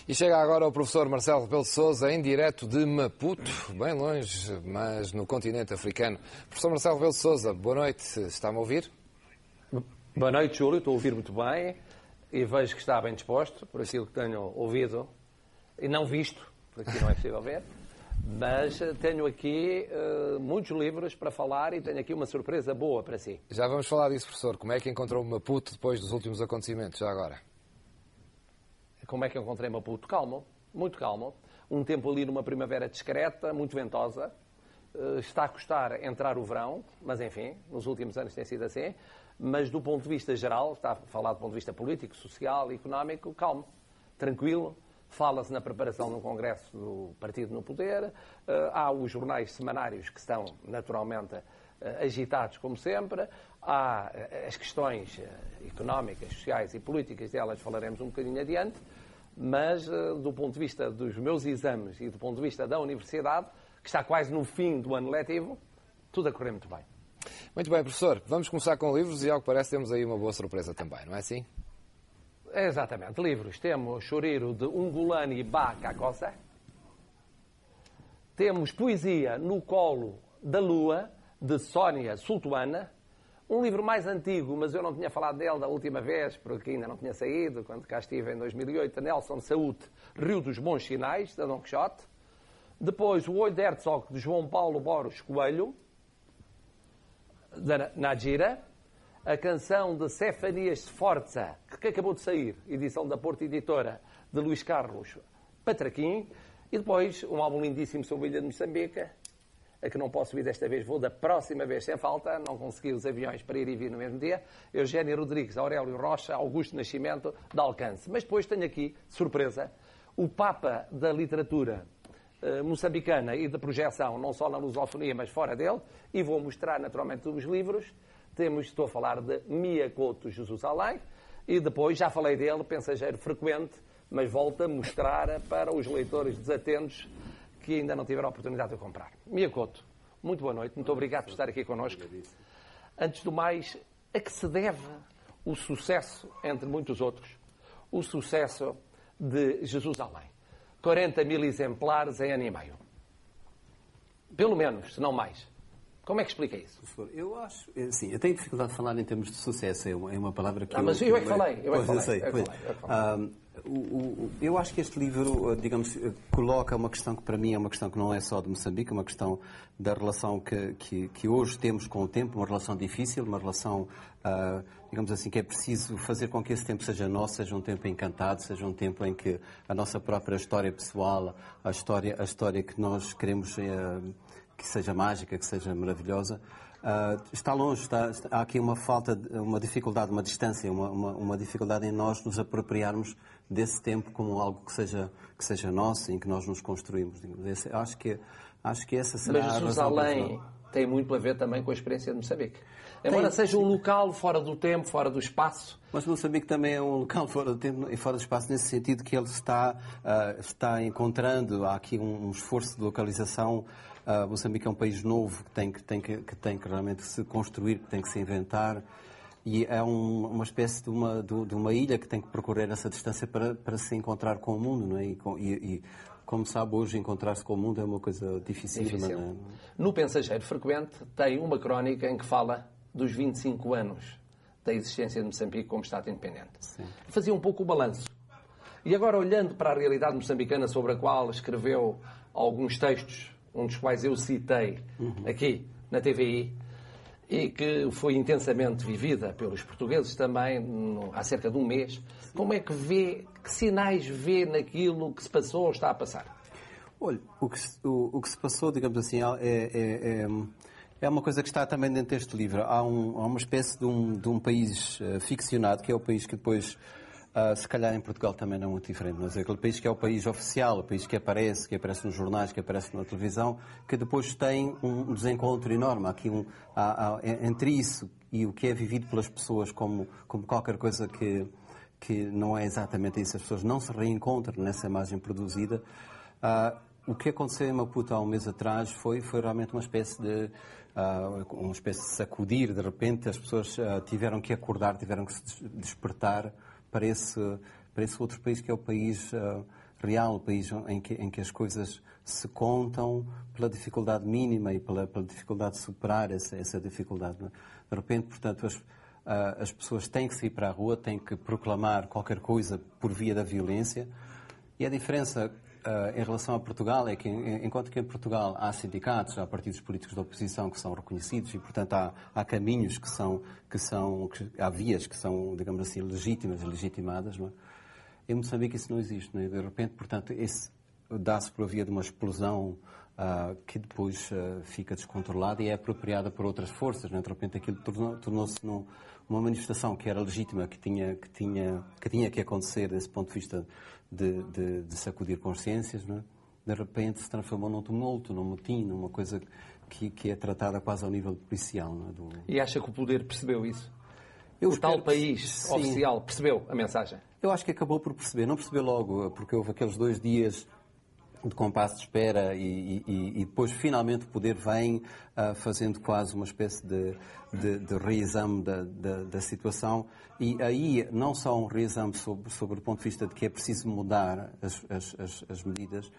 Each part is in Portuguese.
E chega agora o professor Marcelo Rebelo de Sousa, em direto de Maputo, bem longe, mas no continente africano. Professor Marcelo Rebelo de Sousa, boa noite, está-me a ouvir? Boa noite, Júlio, estou a ouvir muito bem e vejo que está bem disposto, por aquilo que tenho ouvido e não visto, porque aqui não é possível ver, mas tenho aqui muitos livros para falar e tenho aqui uma surpresa boa para si. Já vamos falar disso, professor. Como é que encontrou Maputo depois dos últimos acontecimentos, já agora? Como é que eu encontrei Maputo? Calmo, muito calmo. Um tempo ali numa primavera discreta, muito ventosa. Está a custar entrar o verão, mas enfim, nos últimos anos tem sido assim. Mas do ponto de vista geral, está a falar do ponto de vista político, social, económico, calmo, tranquilo. Fala-se na preparação de um congresso do partido no poder. Há os jornais semanários que estão naturalmente agitados, como sempre. Há as questões económicas, sociais e políticas, delas falaremos um bocadinho adiante, mas do ponto de vista dos meus exames e do ponto de vista da universidade, que está quase no fim do ano letivo, tudo a correr muito bem. Muito bem, professor. Vamos começar com livros e, ao que parece, temos aí uma boa surpresa também, não é assim? Exatamente. Livros. Temos Choriro, de Ungulani Ba Kakosa. Temos Poesia no Colo da Lua, de Sónia Sultuana. Um livro mais antigo, mas eu não tinha falado dele da última vez, porque ainda não tinha saído, quando cá estive em 2008, Nelson Saúde, Rio dos Bons Sinais, da Dom Quixote. Depois, O Olho de Herzog, de João Paulo Boros Coelho, da Nadira. A canção de Cefanias Sforza, que acabou de sair, edição da Porto Editora, de Luís Carlos Patraquim. E depois, um álbum lindíssimo sobre a ilha de Moçambique, a que não posso ir desta vez, vou da próxima vez sem falta, não consegui os aviões para ir e vir no mesmo dia. Eugénio Rodrigues, Aurélio Rocha, Augusto Nascimento, de alcance. Mas depois tenho aqui, surpresa, o Papa da literatura moçambicana e da projeção, não só na lusofonia, mas fora dele, e vou mostrar naturalmente os livros. Estou a falar de Mia Couto Jesus Além, e depois, já falei dele, Pensageiro Frequente, mas volto a mostrar para os leitores desatentos que ainda não tiveram a oportunidade de comprar. Mia Couto, muito boa noite, muito obrigado por estar aqui connosco. Antes do mais, a que se deve o sucesso, entre muitos outros, o sucesso de Jesus Além? 40 mil exemplares em ano e meio. Pelo menos, se não mais. Como é que explica isso? Eu acho, sim, eu tenho dificuldade de falar em termos de sucesso, é uma palavra que mas eu é que falei. Eu acho que este livro, digamos, coloca uma questão que para mim é uma questão que não é só de Moçambique, é uma questão da relação que hoje temos com o tempo, uma relação difícil, uma relação, digamos assim, que é preciso fazer com que esse tempo seja nosso, seja um tempo encantado, seja um tempo em que a nossa própria história pessoal, a história que nós queremos que seja mágica, que seja maravilhosa, está longe, há aqui uma falta, uma dificuldade, uma distância, uma dificuldade em nós nos apropriarmos desse tempo como algo que seja nosso, em que nós nos construímos. Acho que essa será a razão. Mas Jesus Além tem muito a ver também com a experiência de Moçambique. Embora seja um local fora do tempo, fora do espaço. Mas Moçambique também é um local fora do tempo e fora do espaço, nesse sentido que ele está encontrando, há aqui um esforço de localização. Moçambique é um país novo que tem que realmente se construir, que tem que se inventar, e é uma espécie de uma ilha que tem que percorrer essa distância para se encontrar com o mundo, não é? E como sabe, hoje encontrar-se com o mundo é uma coisa difícil. No Pensageiro Frequente tem uma crónica em que fala dos 25 anos da existência de Moçambique como Estado independente. Sim. Fazia um pouco o balanço. E agora, olhando para a realidade moçambicana, sobre a qual escreveu alguns textos, um dos quais eu citei aqui na TVI, e que foi intensamente vivida pelos portugueses também há cerca de um mês, como é que vê, que sinais vê naquilo que se passou ou está a passar? Olha, o que se passou, digamos assim, é uma coisa que está também dentro deste livro. Há uma espécie de um país ficcionado, que é o país que depois... se calhar em Portugal também não é muito diferente, mas é aquele país que é o país oficial, o país que aparece nos jornais, que aparece na televisão, que depois tem um desencontro enorme. Há aqui entre isso e o que é vivido pelas pessoas como qualquer coisa que não é exatamente isso. As pessoas não se reencontram nessa imagem produzida. O que aconteceu em Maputo há um mês atrás foi realmente uma espécie de sacudir. De repente as pessoas tiveram que acordar, tiveram que se despertar para esse outro país que é o país real, um país em que as coisas se contam pela dificuldade mínima e pela dificuldade de superar essa dificuldade. Não é? De repente, portanto, as pessoas têm que sair para a rua, têm que proclamar qualquer coisa por via da violência. E a diferença em relação a Portugal é que, enquanto que em Portugal há sindicatos, há partidos políticos da oposição que são reconhecidos e, portanto, há caminhos há vias que são, digamos assim, legítimas e legitimadas, não é? Em Moçambique isso não existe, não é? De repente, portanto, dá-se por via de uma explosão que depois fica descontrolada e é apropriada por outras forças, não é? De repente aquilo tornou-se uma manifestação que era legítima, que tinha que acontecer desse ponto de vista de sacudir consciências, não é? De repente se transformou num tumulto, num motim, numa coisa que é tratada quase ao nível policial. Não é? E acha que o poder percebeu isso? O tal país oficial percebeu a mensagem? Eu acho que acabou por perceber. Não percebeu logo, porque houve aqueles 2 dias de compasso de espera e depois finalmente o poder vem fazendo quase uma espécie de reexame da situação e aí não só um reexame sobre o ponto de vista de que é preciso mudar as medidas,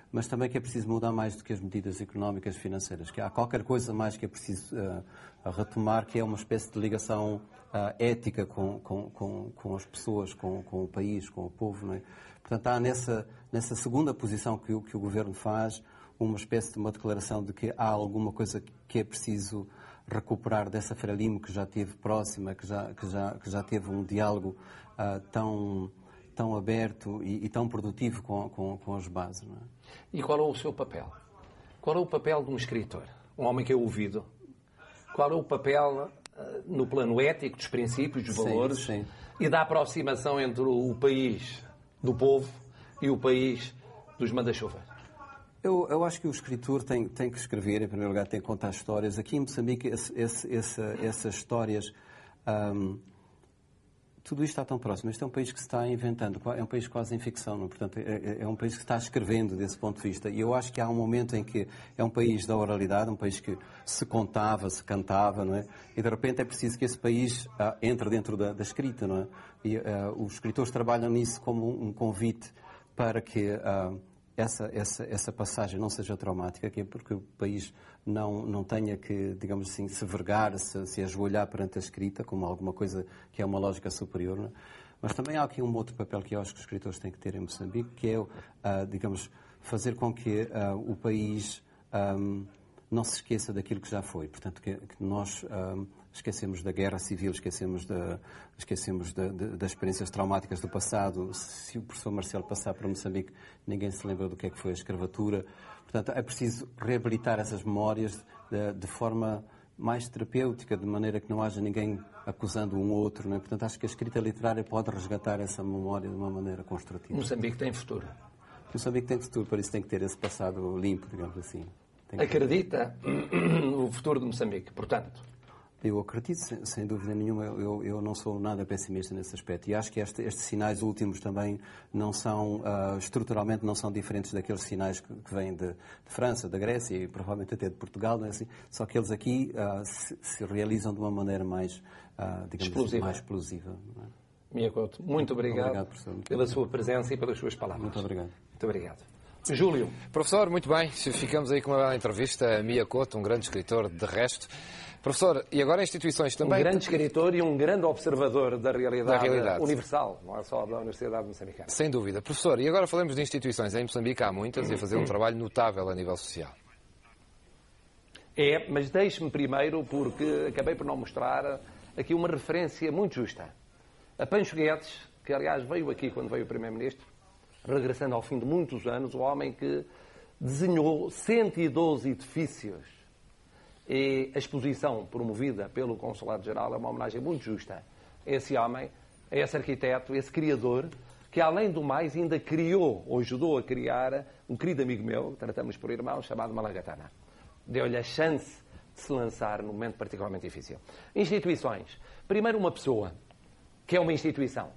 mas também que é preciso mudar mais do que as medidas económicas e financeiras, que há qualquer coisa mais que é preciso retomar, que é uma espécie de ligação ética com as pessoas, com o país, com o povo, não é? Portanto, há nessa segunda posição que o Governo faz uma espécie de uma declaração de que há alguma coisa que é preciso recuperar dessa Frelimo que já esteve próxima, que já teve um diálogo tão aberto e tão produtivo com as bases. Não é? E qual é o seu papel? Qual é o papel de um escritor? Um homem que é ouvido? Qual é o papel no plano ético, dos princípios, dos valores sim. E da aproximação entre o país do povo e o país dos manda-chuvas? Eu acho que o escritor tem que escrever, em primeiro lugar, tem que contar histórias. Aqui em Moçambique, essas histórias, tudo isto está tão próximo. Este é um país que se está inventando, é um país quase em ficção, não? Portanto, é um país que está escrevendo desse ponto de vista. E eu acho que há um momento em que é um país da oralidade, um país que se contava, se cantava, não é? E de repente é preciso que esse país entre dentro da escrita, não é? E os escritores trabalham nisso como um convite para que essa passagem não seja traumática, que é porque o país não tenha que, digamos assim, se vergar, se ajoelhar perante a escrita como alguma coisa que é uma lógica superior. Não é? Mas também há aqui um outro papel que eu acho que os escritores têm que ter em Moçambique, que é, digamos, fazer com que o país não se esqueça daquilo que já foi. Portanto, que nós esquecemos da guerra civil, esquecemos das experiências traumáticas do passado. Se o professor Marcelo passar para Moçambique, ninguém se lembra do que é que foi a escravatura. Portanto, é preciso reabilitar essas memórias de forma mais terapêutica, de maneira que não haja ninguém acusando um outro. Não é? Portanto, acho que a escrita literária pode resgatar essa memória de uma maneira construtiva. Moçambique tem futuro. Moçambique tem futuro, por isso tem que ter esse passado limpo, digamos assim. Acredita no futuro de Moçambique, portanto? Eu acredito, sem dúvida nenhuma. Eu não sou nada pessimista nesse aspecto. E acho que estes sinais últimos também não são, estruturalmente, não são diferentes daqueles sinais que vêm de França, da Grécia e provavelmente até de Portugal. Não é assim? Só que eles aqui se realizam de uma maneira mais, digamos explosiva. Mais explosiva. Não é? Mia Couto, muito obrigado professor, pela sua presença e pelas suas palavras. Muito obrigado. Muito obrigado. Júlio. Professor, muito bem. Ficamos aí com uma bela entrevista a Mia Couto, um grande escritor de resto. Professor, e agora instituições também... Um grande escritor e um grande observador da realidade universal, não é só da Universidade Moçambicana. Sem dúvida. Professor, e agora falamos de instituições. Em Moçambique há muitas e a fazer um trabalho notável a nível social. É, mas deixe-me primeiro, porque acabei por não mostrar aqui uma referência muito justa. A Pancho Guedes, que aliás veio aqui quando veio o Primeiro-Ministro, regressando ao fim de muitos anos, o homem que desenhou 112 edifícios. E a exposição promovida pelo Consulado-Geral é uma homenagem muito justa a esse homem, a esse arquiteto, a esse criador, que além do mais ainda criou, ou ajudou a criar, um querido amigo meu, que tratamos por irmão, chamado Malagatana. Deu-lhe a chance de se lançar num momento particularmente difícil. Instituições. Primeiro uma pessoa, que é uma instituição.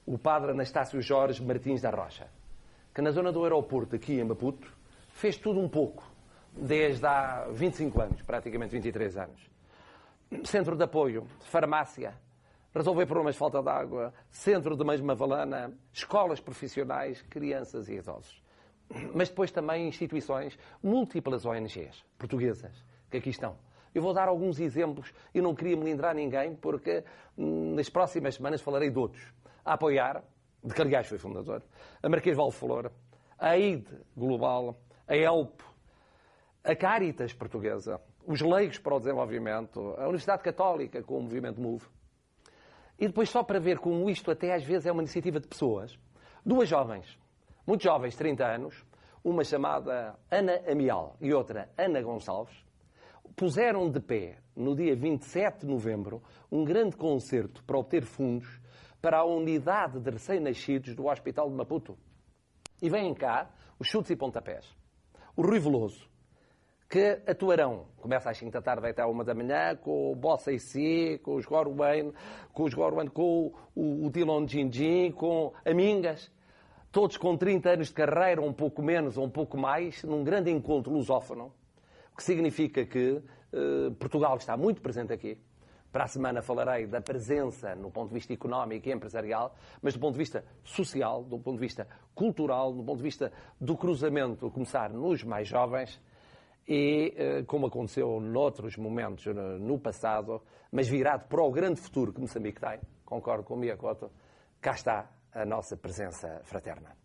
O padre Anastácio Jorge Martins da Rocha, que na zona do aeroporto, aqui em Maputo, fez tudo um pouco, desde há 25 anos, praticamente 23 anos. Centro de apoio, farmácia, resolver problemas de falta de água, centro de mães de Mavalana, escolas profissionais, crianças e idosos. Mas depois também instituições, múltiplas ONGs portuguesas que aqui estão. Eu vou dar alguns exemplos e não queria melindrar ninguém porque nas próximas semanas falarei de outros. A apoiar, de que aliás foi fundador, a Marquês de Valflor, a AID Global, a ELP, a Caritas Portuguesa, os Leigos para o Desenvolvimento, a Universidade Católica com o Movimento MOVE. E depois só para ver como isto até às vezes é uma iniciativa de pessoas, duas jovens, muito jovens, 30 anos, uma chamada Ana Amial e outra Ana Gonçalves, puseram de pé, no dia 27 de novembro, um grande concerto para obter fundos para a unidade de recém-nascidos do Hospital de Maputo. E vêm cá os chutes e pontapés. O Rui Veloso, que atuarão, começa às 5 da tarde, vai até à 1 da manhã, com o Bossa e Si, com os Goruane, com o Dilon Jinjin, com a Mingas, todos com 30 anos de carreira, um pouco menos ou um pouco mais, num grande encontro lusófono, o que significa que Portugal está muito presente aqui. Para a semana falarei da presença no ponto de vista económico e empresarial, mas do ponto de vista social, do ponto de vista cultural, do ponto de vista do cruzamento, começar nos mais jovens e, como aconteceu noutros momentos no passado, mas virado para o grande futuro que Moçambique tem, concordo com o Miyakoto, cá está a nossa presença fraterna.